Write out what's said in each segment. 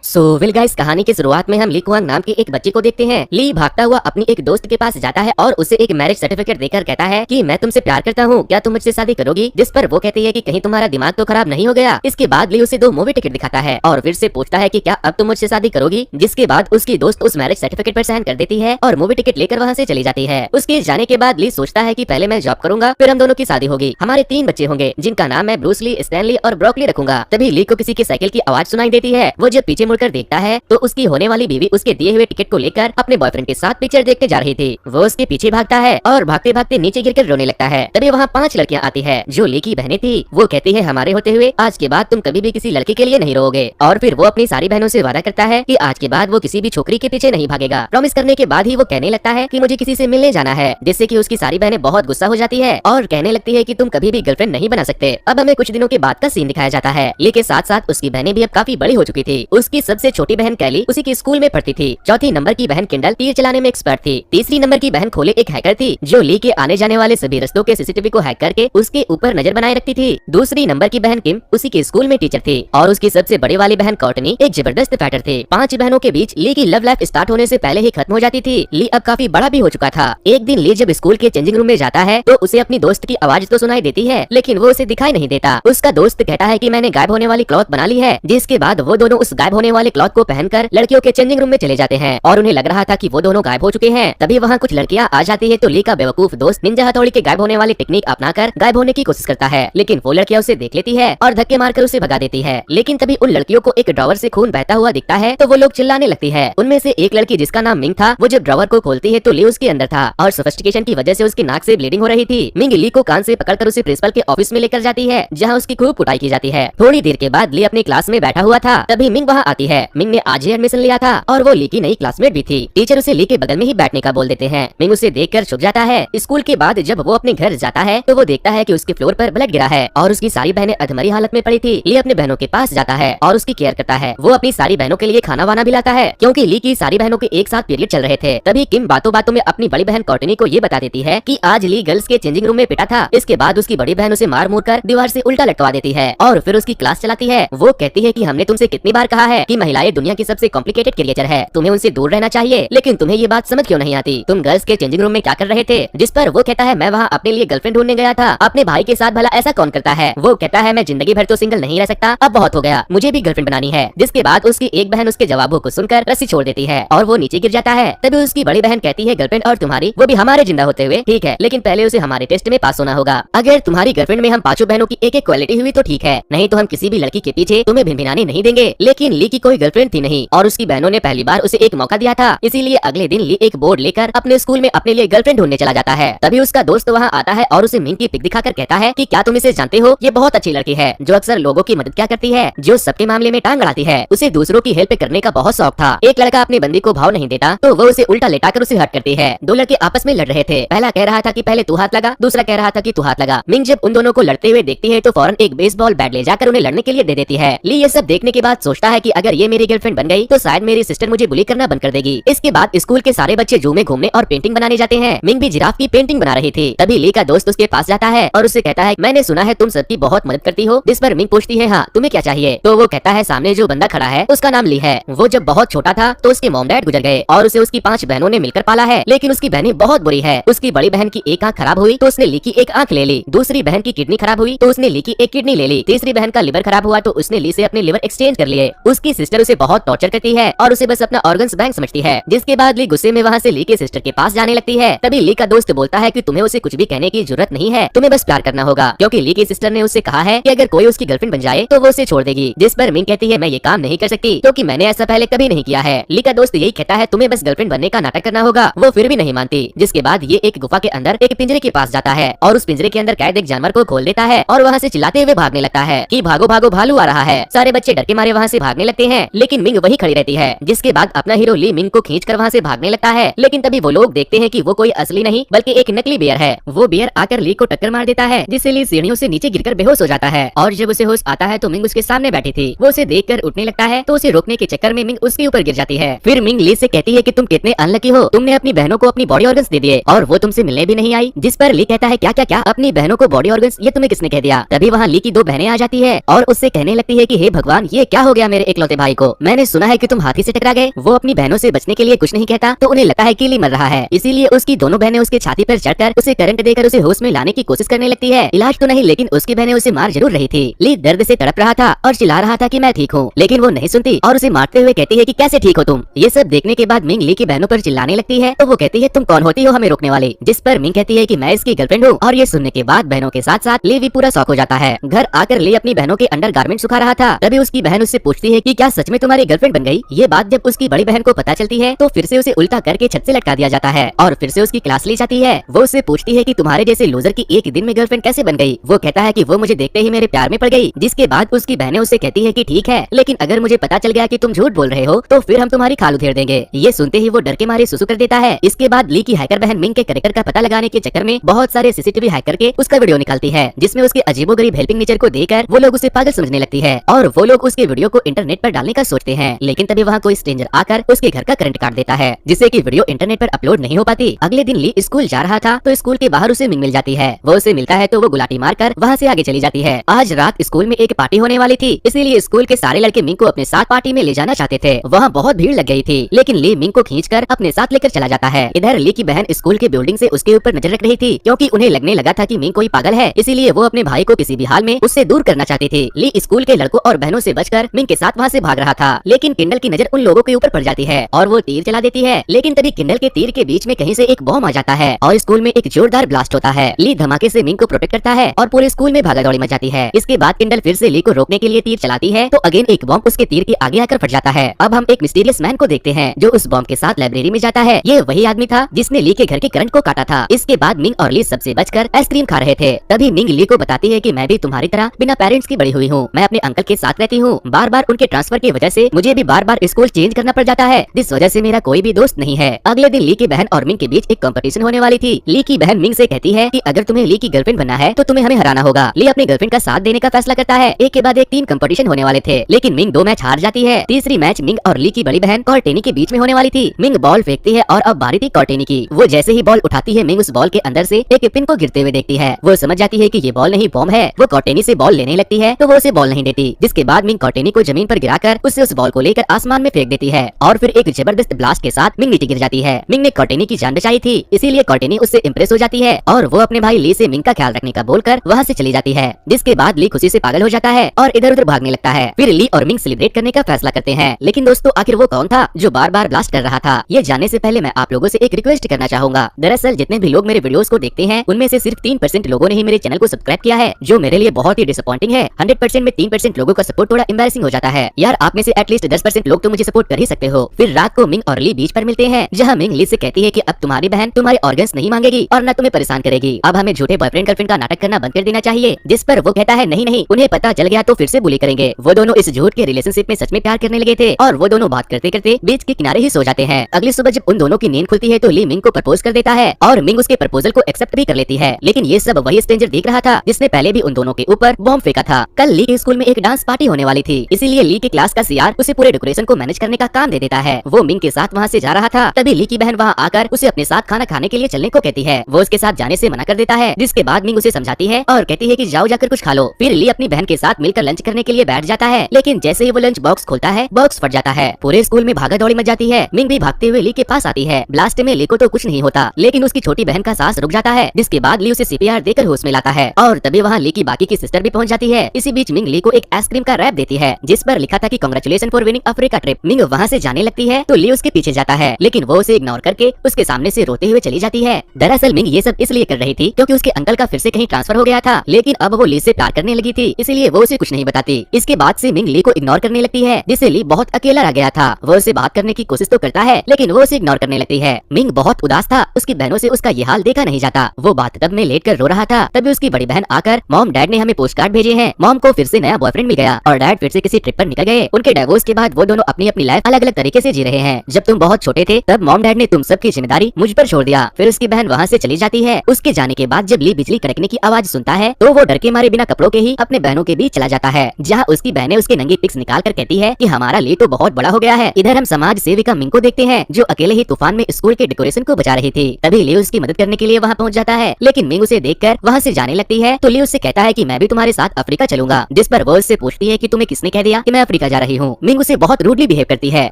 Will guys, कहानी की शुरुआत में हम ली कुआंग नाम के एक बच्चे को देखते हैं। ली भागता हुआ अपनी एक दोस्त के पास जाता है और उसे एक मैरिज सर्टिफिकेट देकर कहता है कि मैं तुमसे प्यार करता हूँ, क्या तुम मुझसे शादी करोगी? जिस पर वो कहती है कि कहीं तुम्हारा दिमाग तो खराब नहीं हो गया। इसके बाद ली उसे 2 मूवी टिकट दिखाता है और फिर से पूछता है कि क्या अब तुम मुझसे शादी करोगी? जिसके बाद उसकी दोस्त उस मैरिज सर्टिफिकेट पर साइन कर देती है और मूवी टिकट लेकर वहाँ से चली जाती है। उसके जाने के बाद ली सोचता है कि पहले मैं जॉब करूंगा, फिर हम दोनों की शादी होगी, हमारे 3 बच्चे होंगे जिनका नाम मैं ब्रूस ली, स्टैनली और ब्रोकली रखूंगा। तभी ली को किसी की साइकिल की आवाज सुनाई देती है। वो जब पीछे मुड़कर देखता है तो उसकी होने वाली बीवी उसके दिए हुए टिकट को लेकर अपने बॉयफ्रेंड के साथ पिक्चर देखने जा रही थी। वो उसके पीछे भागता है और भागते भागते नीचे गिरकर रोने लगता है। तभी वहाँ 5 लड़कियाँ आती है जो ली की बहनें थी। वो कहती है हमारे होते हुए आज के बाद तुम कभी भी किसी लड़के के लिए नहीं रोओगे। और फिर वो अपनी सारी बहनों से वादा करता है कि आज के बाद वो किसी भी छोकरी के पीछे नहीं भागेगा। प्रॉमिस करने के बाद ही वो कहने लगता है कि मुझे किसी से मिलने जाना है, जिससे कि उसकी सारी बहनें बहुत गुस्सा हो जाती है और कहने लगती है कि तुम कभी भी गर्लफ्रेंड नहीं बना सकते। अब हमें कुछ दिनों के बाद का सीन दिखाया जाता है। ली के साथ साथ उसकी बहनें भी अब काफी बड़ी हो चुकी थी। उसकी सबसे छोटी बहन कैली उसी के स्कूल में पढ़ती थी। चौथी नंबर की बहन किंडल तीर चलाने में एक्सपर्ट थी। तीसरी नंबर की बहन खोले एक हैकर थी जो ली के आने जाने वाले सभी रस्तों के सीसीटीवी को हैक करके उसके ऊपर नजर बनाए रखती थी। दूसरी नंबर की बहन किम उसी के स्कूल में टीचर थी और उसकी सबसे बड़ी वाली बहन कॉर्टनी एक जबरदस्त फाइटर थी। 5 बहनों के बीच ली की लव लाइफ स्टार्ट होने से पहले ही खत्म हो जाती थी। ली अब काफी बड़ा भी हो चुका था। एक दिन ली जब स्कूल के चेंजिंग रूम में जाता है तो उसे अपनी दोस्त की आवाज तो सुनाई देती है, लेकिन वो उसे दिखाई नहीं देता। उसका दोस्त कहता है कि मैंने गायब होने वाली क्लॉथ बना ली है। जिसके बाद वो दोनों उस गायब होने वाले क्लॉथ को पहनकर लड़कियों के चेंजिंग रूम में चले जाते हैं और उन्हें लग रहा था कि वो दोनों गायब हो चुके हैं। तभी वहाँ कुछ लड़कियाँ आ जाती है तो ली का बेवकूफ दोस्त निंजा हथौड़ी के गायब होने वाली टेक्निक अपनाकर गायब होने की कोशिश करता है, लेकिन वो लड़कियाँ उसे देख लेती है और धक्के मारकर उसे भगा देती है। लेकिन तभी उन लड़कियों को एक ड्रॉवर से खून बहता हुआ दिखता है तो वो लोग चिल्लाने लगती है। उनमें से एक लड़की जिसका नाम मिंग था, वो जब ड्रॉवर को खोलती है तो ली उसके अंदर था और सोफिस्टिकेशन की वजह से उसकी नाक से ब्लीडिंग हो रही थी। मिंग ली को कान से पकड़कर उसे प्रिंसिपल के ऑफिस में लेकर जाती है जहाँ उसकी खूब कुटाई की जाती है। थोड़ी देर के बाद ली अपनी क्लास में बैठा हुआ था, तभी मिंग वहाँ आती है। मिंग ने आज ही एडमिशन लिया था और वो ली की नई क्लासमेट भी थी। टीचर उसे ली के बगल में ही बैठने का बोल देते हैं। मिंग उसे देखकर छुप जाता है। स्कूल के बाद जब वो अपने घर जाता है तो वो देखता है कि उसके फ्लोर पर ब्लड गिरा है और उसकी सारी बहनें अधमरी हालत में पड़ी थी। ली अपने बहनों के पास जाता है और उसकी केयर करता है। वो अपनी सारी बहनों के लिए खाना वाना भी लाता है क्योंकि ली की सारी बहनों के एक साथ पीरियड चल रहे थे। तभी किम बातों बातों में अपनी बड़ी बहन कॉर्टनी को ये बता देती है कि आज ली गर्ल्स के चेंजिंग रूम में पिटा था। इसके बाद उसकी बड़ी बहन उसे मार कर दीवार से उल्टा लटका देती है और फिर उसकी क्लास चलाती है। वो कहती है कि हमने तुमसे कितनी बार कहा है कि महिलाएं दुनिया की सबसे कॉम्प्लिकेटेड क्रिएचर है, तुम्हें उनसे दूर रहना चाहिए, लेकिन तुम्हें ये बात समझ क्यों नहीं आती? तुम गर्ल्स के चेंजिंग रूम में क्या कर रहे थे? जिस पर वो कहता है मैं वहाँ अपने लिए गर्लफ्रेंड ढूंढने गया था। अपने भाई के साथ भला ऐसा कौन करता है? वो कहता है मैं जिंदगी भर तो सिंगल नहीं रह सकता, अब बहुत हो गया, मुझे भी गर्लफ्रेंड बनानी है। जिसके बाद उसकी एक बहन उसके जवाबों को सुनकर रस्सी छोड़ देती है और वो नीचे गिर जाता है। तभी उसकी बड़ी बहन कहती है गर्लफ्रेंड और तुम्हारी, वो भी हमारे जिंदा होते हुए ठीक है, लेकिन पहले उसे हमारे टेस्ट में पास होना होगा। अगर तुम्हारी गर्लफ्रेंड में हम 5 बहनों की एक एक क्वालिटी हुई तो ठीक है, नहीं तो हम किसी भी लड़की के पीछे तुम्हें भिनभिनाने नहीं देंगे। लेकिन ली की कोई गर्लफ्रेंड थी नहीं और उसकी बहनों ने पहली बार उसे एक मौका दिया था, इसीलिए अगले दिन ली एक बोर्ड लेकर अपने स्कूल में अपने लिए गर्लफ्रेंड ढूंढने चला जाता है। तभी उसका दोस्त वहाँ आता है और उसे मिंग की पिक दिखाकर कहता है कि क्या तुम इसे जानते हो? ये बहुत अच्छी लड़की है जो अक्सर लोगों की मदद क्या करती है, जो सबके मामले में टांग अड़ाती है। उसे दूसरों की हेल्प करने का बहुत शौक था। एक लड़का अपनी बंदी को भाव नहीं देता तो वो उसे उल्टा लेटाकर उसे हर्ट करती है। 2 लड़के आपस में लड़ रहे थे। पहला कह रहा था कि पहले तू हाथ लगा, दूसरा कह रहा था कि तू हाथ लगा। मिंग जब उन दोनों को लड़ते हुए देखती है तो फौरन एक बेसबॉल बैट ले जाकर उन्हें लड़ने के लिए दे देती है। ली ये सब देखने के बाद सोचता है कि अगर ये मेरी गर्लफ्रेंड बन गई तो शायद मेरी सिस्टर मुझे बुली करना बंद कर देगी। इसके बाद स्कूल के सारे बच्चे जू में घूमने और पेंटिंग बनाने जाते हैं। मिंग भी जिराफ की पेंटिंग बना रही थी। तभी ली का दोस्त उसके पास जाता है और उससे कहता है मैंने सुना है तुम सबकी बहुत मदद करती हो। जिस पर मिंग पूछती है हाँ तुम्हें क्या चाहिए? तो वो कहता है सामने जो बंदा खड़ा है उसका नाम ली है। वो जब बहुत छोटा था तो उसके मॉम डैड गुजर गए और उसे उसकी 5 बहनों ने मिलकर पाला है, लेकिन उसकी बहनें बहुत बुरी है। उसकी बड़ी बहन की एक आंख खराब हुई तो उसने ली की एक आंख ले ली। दूसरी बहन की किडनी खराब हुई तो उसने ली की एक किडनी ले ली। तीसरी बहन का लिवर खराब हुआ तो उसने ली से अपने लिवर एक्सचेंज कर लिए। उसकी सिस्टर उसे बहुत टॉर्चर करती है और उसे बस अपना ऑर्गन्स बैंक समझती है। जिसके बाद ली गुस्से में वहाँ से ली के सिस्टर के पास जाने लगती है। तभी ली का दोस्त बोलता है कि तुम्हें उसे कुछ भी कहने की जरूरत नहीं है, तुम्हें बस प्यार करना होगा, क्योंकि ली की सिस्टर ने उससे कहा है कि अगर कोई उसकी गर्लफ्रेंड बन जाए तो वो उसे छोड़ देगी। जिस पर मिंग कहती है मैं ये काम नहीं कर सकती क्योंकि मैंने ऐसा पहले कभी नहीं किया है। ली का दोस्त यही कहता है तुम्हें बस गर्लफ्रेंड बनने का नाटक करना होगा। वो फिर भी नहीं मानती। जिसके बाद ये एक गुफा के अंदर एक पिंजरे के पास जाता है और उस पिंजरे के अंदर कैद एक जानवर को खोल देता है और वहाँ से चिल्लाते हुए भागने लगता है कि भागो भागो भालू आ रहा है। सारे बच्चे डर के मारे वहाँ से भागने लगते हैं, लेकिन मिंग वही खड़ी रहती है। जिसके बाद अपना हीरो ली मिंग को खींचकर वहाँ से भागने लगता है, लेकिन तभी वो लोग देखते हैं कि वो कोई असली नहीं बल्कि एक नकली बियर है। वो बियर आकर ली को टक्कर मार देता है, जिससे ली सीढ़ियों से नीचे गिरकर बेहोश हो जाता है। और जब उसे होश आता है तो मिंग उसके सामने बैठी थी। वो उसे देखकर उठने लगता है तो उसे रोकने के चक्कर में मिंग उसके ऊपर गिर जाती है। फिर मिंग ली से कहती है कि तुम कितने अनलकी हो, तुमने अपनी बहनों को अपनी बॉडी ऑर्गन्स दे दिए और वो तुमसे मिलने भी नहीं आई। जिस पर ली कहता है क्या क्या क्या अपनी बहनों को बॉडी ऑर्गन्स, ये तुम्हें किसने कह दिया? तभी वहाँ ली की 2 बहनें आ जाती है और उससे कहने लगती है कि हे भगवान ये क्या हो गया मेरे इकलौते छोटे भाई को, मैंने सुना है कि तुम हाथी से टकरा गए। वो अपनी बहनों से बचने के लिए कुछ नहीं कहता तो उन्हें लगता है कि ली मर रहा है, इसीलिए उसकी दोनों बहनें उसके छाती पर चढ़कर उसे करंट देकर उसे होश में लाने की कोशिश करने लगती है। इलाज तो नहीं, लेकिन उसकी बहनें उसे मार जरूर रही थी। ली दर्द से तड़प रहा था और चिल्ला रहा था कि मैं ठीक हूँ, लेकिन वो नहीं सुनती और उसे मारते हुए कहती है कि कैसे ठीक हो तुम। ये सब देखने के बाद मिंग ली की बहनों पर चिल्लाने लगती है तो वो कहती है तुम कौन होती हो हमें रोकने वाली, जिस पर मिंग कहती है कि मैं इसकी गर्लफ्रेंड हूँ। और ये सुनने के बाद बहनों के साथ साथ ली भी पूरा शॉक हो जाता है। घर आकर ली अपनी बहनों के अंडर गारमेंट सुखा रहा था, तभी उसकी बहन उससे पूछती है कि क्या सच में तुम्हारी गर्लफ्रेंड बन गई। ये बात जब उसकी बड़ी बहन को पता चलती है तो फिर से उसे उल्टा करके छत से लटका दिया जाता है और फिर से उसकी क्लास ली जाती है। वो उससे पूछती है कि तुम्हारे जैसे लूजर की एक दिन में गर्लफ्रेंड कैसे बन गई। वो कहता है कि वो मुझे देखते ही मेरे प्यार में पड़ गई, जिसके बाद उसकी बहनें उससे कहती है कि ठीक है, लेकिन अगर मुझे पता चल गया कि तुम झूठ बोल रहे हो तो फिर हम तुम्हारी खाल उधेड़ देंगे। ये सुनते ही वो डर के मारे सुसु कर देता है। इसके बाद ली की हैकर बहन मिंग के कैरेक्टर का पता लगाने के चक्कर में बहुत सारे सीसीटीवी हैक करके उसका वीडियो निकालती है, जिसमें उसके अजीबोगरीब हेल्पिंग नेचर को देखकर वो लोग उसे पागल समझने लगती है और वो लोग उसके वीडियो को इंटरनेट पर डालने का सोचते हैं। लेकिन तभी वहाँ कोई स्ट्रेंजर आकर उसके घर का करंट काट देता है, जिससे कि वीडियो इंटरनेट पर अपलोड नहीं हो पाती। अगले दिन ली स्कूल जा रहा था तो स्कूल के बाहर उसे मिंग मिल जाती है। वो उसे मिलता है तो वो गुलाटी मारकर वहाँ से आगे चली जाती है। आज रात स्कूल में एक पार्टी होने वाली थी, इसीलिए स्कूल के सारे लड़के मिंग को अपने साथ पार्टी में ले जाना चाहते थे। वहाँ बहुत भीड़ लग गई थी, लेकिन ली मिंग को खींचकर अपने साथ लेकर चला जाता है। इधर ली की बहन स्कूल के बिल्डिंग से उसके ऊपर नजर रख रही थी, क्योंकि उन्हें लगने लगा था कि मिंग कोई पागल है, इसीलिए वो अपने भाई को किसी भी हाल में उससे दूर करना चाहती थी। ली स्कूल के लड़कों और बहनों से बचकर मिंग के साथ वहाँ से भाग रहा था, लेकिन किंडल की नजर उन लोगों के ऊपर पड़ जाती है और वो तीर चला देती है। लेकिन तभी किंडल के तीर के बीच में कहीं से एक बॉम्ब आ जाता है और स्कूल में एक जोरदार ब्लास्ट होता है। ली धमाके से मिंग को प्रोटेक्ट करता है और पूरे स्कूल में भागा दौड़ी मच जाती है। इसके बाद किंडल फिर से ली को रोकने के लिए तीर चलाती है तो अगेन एक बॉम्ब उसके तीर के आगे आकर फट जाता है। अब हम एक मिस्टीरियस मैन को देखते हैं जो उस बॉम्ब के साथ लाइब्रेरी में जाता है। ये वही आदमी था जिसने ली के घर के करंट को काटा था। इसके बाद मिंग और ली सबसे बचकर आइसक्रीम खा रहे थे। तभी मिंग ली को बताती है कि मैं भी तुम्हारी तरह बिना पेरेंट्स की बड़ी हुई हूँ, मैं अपने अंकल के साथ रहती हूँ। बार बार उनके ट्रांसफर की वजह से मुझे भी बार बार स्कूल चेंज करना पड़ जाता है, जिस वजह से मेरा कोई भी दोस्त नहीं है। अगले दिन ली की बहन और मिंग के बीच एक कंपटीशन होने वाली थी। ली की बहन मिंग से कहती है कि अगर तुम्हें ली की गर्लफ्रेंड बनना है तो तुम्हें हमें हराना होगा। ली अपनी गर्लफ्रेंड का साथ देने का फैसला करता है। एक के बाद एक 3 कंपटीशन होने वाले थे, लेकिन मिंग 2 मैच हार जाती है। तीसरी मैच मिंग और ली की बड़ी बहन कॉर्टेनी के बीच में होने वाली थी। मिंग बॉल फेंकती है और अब बारी थी कॉर्टेनी की। वो जैसे ही बॉल उठाती है मिंग उस बॉल के अंदर से एक पिन को गिरते हुए देखती है। वो समझ जाती है कि ये बॉल नहीं बॉम्ब है। वो कॉर्टेनी से बॉल लेने लगती है तो वो उसे बॉल नहीं देती, जिसके बाद मिंग कॉर्टेनी को जमीन पर गिराकर उससे उस बॉल को लेकर आसमान में फेंक देती है और फिर एक जबरदस्त ब्लास्ट के साथ मिंग नीचे गिर जाती है। मिंग ने कॉर्टेनी की जान बचाई थी, इसीलिए कॉर्टेनी उससे इम्प्रेस हो जाती है और वो अपने भाई ली से मिंग का ख्याल रखने का बोलकर वहाँ से चली जाती है। जिसके बाद ली खुशी से पागल हो जाता है और इधर उधर भागने लगता है। फिर ली और मिंग सेलिब्रेट करने का फैसला करते हैं। लेकिन दोस्तों आखिर वो कौन था जो बार बार ब्लास्ट कर रहा था? ये जानने से पहले मैं आप लोगों से एक रिक्वेस्ट करना चाहूंगा। दरअसल जितने भी लोग मेरे वीडियोस को देखते हैं उनमें से सिर्फ 3% लोगों ने ही मेरे चैनल को सब्सक्राइब किया है, जो मेरे लिए बहुत ही डिसअपॉइंटिंग है। 100% में 3% लोगों का सपोर्ट थोड़ा एम्बैरेसिंग हो जाता है। यार आप में से एटलीस्ट 10% लोग तो मुझे सपोर्ट कर ही सकते हो। फिर रात को मिंग और ली बीच पर मिलते हैं, जहाँ मिंग ली से कहती है कि अब तुम्हारी बहन तुम्हारे ऑर्गन्स नहीं मांगेगी और न तुम्हें परेशान करेगी। अब हमें झूठे बॉयफ्रेंड गर्लफ्रेंड का नाटक करना बंद कर देना चाहिए। जिस पर वो कहता है नहीं नहीं, उन्हें पता चल गया तो फिर से बुली करेंगे। वो दोनों इस झूठ के रिलेशनशिप में सच में प्यार करने लगे थे और वो दोनों बात करते करते बीच के किनारे ही सो जाते हैं। अगली सुबह जब उन दोनों की नींद खुलती है तो ली मिंग को प्रपोज कर देता है और मिंग उसके प्रपोजल को एक्सेप्ट भी कर लेती है। लेकिन ये सब वही स्ट्रेंजर देख रहा था जिसने पहले भी उन दोनों के ऊपर बॉम्ब फेंका था। कल ली के स्कूल में एक डांस पार्टी होने वाली थी, इसीलिए ली के क्लास का सीआर उसे पूरे डेकोरेशन को मैनेज करने का काम दे देता है। वो मिंग के साथ वहाँ से जा रहा था, तभी ली की बहन वहाँ आकर उसे अपने साथ खाना खाने के लिए चलने को कहती है। वो उसके साथ जाने से मना कर देता है, जिसके बाद मिंग उसे समझाती है और कहती है कि जाओ जाकर कुछ खा लो। फिर ली अपनी बहन के साथ मिलकर लंच करने के लिए बैठ जाता है, लेकिन जैसे ही वो लंच बॉक्स खोलता है बॉक्स फट जाता है। पूरे स्कूल में भागा दौड़ी मच जाती है। मिंग भी भागते हुए ली के पास आती है। ब्लास्ट में ली को तो कुछ नहीं होता, लेकिन उसकी छोटी बहन का सांस रुक जाता है, जिसके बाद ली उसे सीपीआर देकर होश में लाता है और तभी वहाँ ली की बाकी की सिस्टर भी पहुँच जाती है। इसी बीच मिंग ली को एक आइसक्रीम का रैप देती है, जिस पर लिखा था कि congratulation for winning Africa trip. Ming वहाँ से जाने लगती है तो ली उसके पीछे जाता है, लेकिन वो उसे इग्नोर करके उसके सामने से रोते हुए चली जाती है। दरअसल मिंग ये सब इसलिए कर रही थी क्योंकि उसके अंकल का फिर से कहीं ट्रांसफर हो गया था, लेकिन अब वो ली से प्यार करने लगी थी, इसलिए वो उसे कुछ नहीं बताती। इसके बाद से मिंग ली को इग्नोर करने लगती है, जिससे ली बहुत अकेला रह गया था। वो उसे बात करने की कोशिश तो करता है, लेकिन वो उसे इग्नोर करने लगती है। मिंग बहुत उदास था, उसकी बहनों से उसका ये हाल देखा नहीं जाता। वो बाथटब में लेटकर रो रहा था, तभी उसकी बड़ी बहन आकर मॉम डैड ने हमें पोस्ट कार्ड भेजे हैं। मॉम को फिर से नया बॉयफ्रेंड मिल गया और डैड फिर से किसी ट्रिप पर निकल गए। उनके डिवोर्स के बाद वो दोनों अपनी अपनी लाइफ अलग अलग तरीके से जी रहे हैं। जब तुम बहुत छोटे थे तब मॉम डैड ने तुम सबकी जिम्मेदारी मुझ पर छोड़ दिया। फिर उसकी बहन वहाँ से चली जाती है। उसके जाने के बाद जब ली बिजली कड़कने की आवाज सुनता है तो वो डर के मारे बिना कपड़ों के ही अपने बहनों के बीच चला जाता है, जहाँ उसकी बहनें उसके नंगी पिक्स निकाल कर कहती है कि हमारा ली तो बहुत बड़ा हो गया है। इधर हम समाज सेविका मिंग को देखते हैं जो अकेले ही तूफान में स्कूल के डेकोरेशन को बचा रही थी। तभी ली उसकी मदद करने के लिए वहाँ पहुँच जाता है, लेकिन मिंग उसे देखकर वहाँ से जाने लगती है तो ली उससे कहता है कि मैं भी तुम्हारे साथ अफ्रीका चलूंगा। जिस पर वो उससे पूछती है कि तुम्हें किसने कह दिया कि मैं अफ्रीका अफ्रीका जा रही हूँ। मिंग उसे बहुत रूडली बिहेव करती है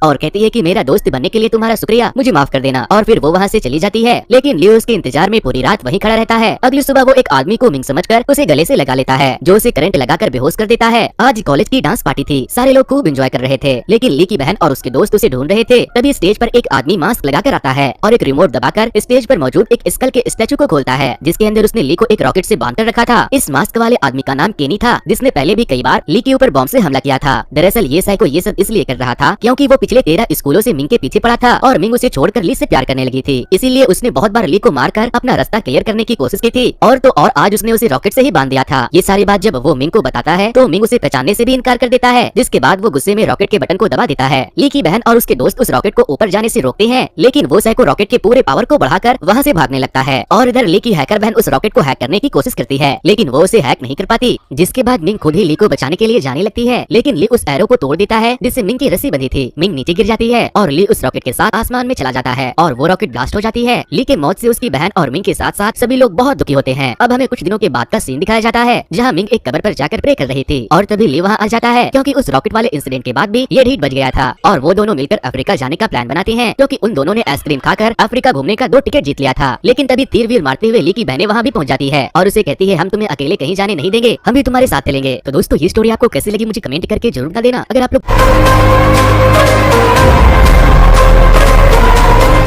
और कहती है कि मेरा दोस्त बनने के लिए तुम्हारा शुक्रिया, मुझे माफ कर देना, और फिर वो वहाँ से चली जाती है। लेकिन लियो उसके इंतजार में पूरी रात वहीं खड़ा रहता है। अगली सुबह वो एक आदमी को मिंग समझकर उसे गले से लगा लेता है, जो उसे करंट लगाकर बेहोश कर देता है। आज कॉलेज की डांस पार्टी थी, सारे लोग खूब एंजॉय कर रहे थे, लेकिन ली की बहन और उसके दोस्त उसे ढूंढ रहे थे। तभी स्टेज पर एक आदमी मास्क लगाकर आता है और एक रिमोट दबाकर स्टेज पर मौजूद एक स्कल के स्टैचू को खोलता है, जिसके अंदर उसने ली को एक रॉकेट से बांध कर रखा था। इस मास्क वाले आदमी का नाम केनी था, जिसने पहले भी कई बार ली के ऊपर बॉम्ब से हमला किया था। दरअसल ये साइको ये सब इसलिए कर रहा था क्योंकि वो पिछले 13 स्कूलों से मिंग के पीछे पड़ा था और मिंग उसे छोड़कर ली से प्यार करने लगी थी। इसीलिए उसने बहुत बार ली को मारकर अपना रास्ता क्लियर करने की कोशिश की थी। और तो और आज उसने उसे रॉकेट से ही बांध दिया था। ये सारी बात जब वो मिंग को बताता है तो मिंग उसे पहचानने से भी इनकार कर देता है, जिसके बाद वो गुस्से में रॉकेट के बटन को दबा देता है। ली की बहन और उसके दोस्त उस रॉकेट को ऊपर जाने से रोकते हैं, लेकिन वो साइको रॉकेट के पूरे पावर को बढ़ाकर वहाँ से भागने लगता है। और इधर ली की हैकर बहन उस रॉकेट को हैक करने की कोशिश करती है, लेकिन वो उसे हैक नहीं कर पाती, जिसके बाद मिंग खुद ही ली को बचाने के लिए जाने लगती है। लेकिन ली उस एरो को तोड़ देता है जिससे मिंग की रस्सी बंधी थी। मिंग नीचे गिर जाती है और ली उस रॉकेट के साथ आसमान में चला जाता है और वो रॉकेट ब्लास्ट हो जाती है। ली के मौत से उसकी बहन और मिंग के साथ साथ सभी लोग बहुत दुखी होते हैं। अब हमें कुछ दिनों के बाद का सीन दिखाया जाता है, जहाँ मिंग एक कब्र पर जाकर प्रे कर रही थी और तभी ली वहाँ आ जाता है, क्योंकि उस रॉकेट वाले इंसिडेंट के बाद भी ये ढीठ बच गया था और वो दोनों मिलकर अफ्रीका जाने का प्लान बनाते हैं, क्योंकि उन दोनों ने आइसक्रीम खाकर अफ्रीका घूमने का 2 टिकट जीत लिया था। लेकिन तभी तीर वीर मारते हुए ली की बहनें वहाँ भी पहुँच जाती है और उसे कहती है हम तुम्हें अकेले कहीं जाने नहीं देंगे, हम भी तुम्हारे साथ चलेंगे। तो दोस्तों ये स्टोरी आपको कैसी लगी मुझे कमेंट करके जरूर बता देना। अगर आप लोग